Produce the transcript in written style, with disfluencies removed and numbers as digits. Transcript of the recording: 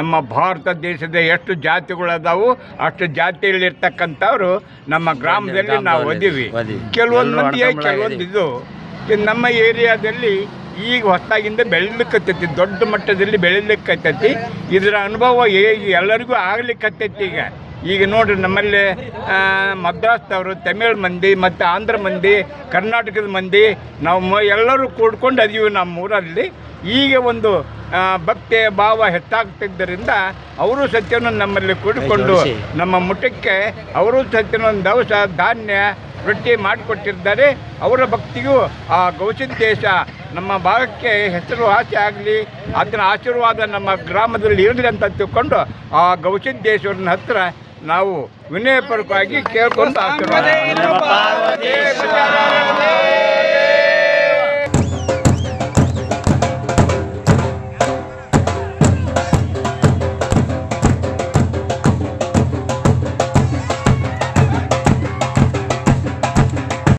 ನಮ್ಮ ಭಾರತ ದೇಶದ ಎಷ್ಟು ಜಾತಿಗಳದಾವು ಅಷ್ಟು ಜಾತಿಯಲ್ಲಿರ್ತಕ್ಕಂಥವ್ರು ನಮ್ಮ ಗ್ರಾಮದಲ್ಲಿ ನಾವು ಓದಿವಿ. ಕೆಲವೊಂದು ಮಂದಿ ಕೆಲವೊಂದು ಇದು ನಮ್ಮ ಏರಿಯಾದಲ್ಲಿ ಈಗ ಹೊಸದಾಗಿಂದ ಬೆಳಿಲಿಕ್ಕತ್ತೈತಿ, ದೊಡ್ಡ ಮಟ್ಟದಲ್ಲಿ ಬೆಳಿಲಿಕ್ಕತ್ತೈತಿ. ಇದರ ಅನುಭವ ಎಲ್ಲರಿಗೂ ಆಗ್ಲಿಕ್ಕತ್ತೈತಿ. ಈಗ ನೋಡ್ರಿ ನಮ್ಮಲ್ಲಿ ಮದ್ರಾಸ್ದವರು, ತಮಿಳ್ ಮಂದಿ ಮತ್ತು ಆಂಧ್ರ ಮಂದಿ, ಕರ್ನಾಟಕದ ಮಂದಿ ನಾವು ಎಲ್ಲರೂ ಕೂಡ್ಕೊಂಡು ಅದೀವಿ ನಮ್ಮ ಊರಲ್ಲಿ. ಈಗ ಒಂದು ಭಕ್ತಿ ಭಾವ ಹೆಚ್ಚಾಗ್ತಿದ್ದರಿಂದ ಅವರು ಸತ್ಯವನ್ನು ನಮ್ಮಲ್ಲಿ ಕೂಡಿಕೊಂಡು ನಮ್ಮ ಮುಟ್ಟಕ್ಕೆ ಅವರು ಸತ್ಯನೊಂದು ದವಸ ಧಾನ್ಯ ರೊಟ್ಟಿ ಮಾಡಿಕೊಟ್ಟಿದ್ದಾರೆ. ಅವರ ಭಕ್ತಿಗೂ ಆ ಗವಿಸಿದ್ದೇಶ ನಮ್ಮ ಭಾಗಕ್ಕೆ ಹೆಸರುವಾಸಿ ಆಗಲಿ, ಅದರ ಆಶೀರ್ವಾದ ನಮ್ಮ ಗ್ರಾಮದಲ್ಲಿ ಇರಲಿ ಅಂತ ತಿಳ್ಕೊಂಡು ಆ ಗವಿಸಿದ್ದೇಶ್ವರನ ಹತ್ರ ನಾವು ವಿನಯಪೂರ್ವಕವಾಗಿ ಕೇಳ್ಕೊಂಡು ಆಶೀರ್ವಾದ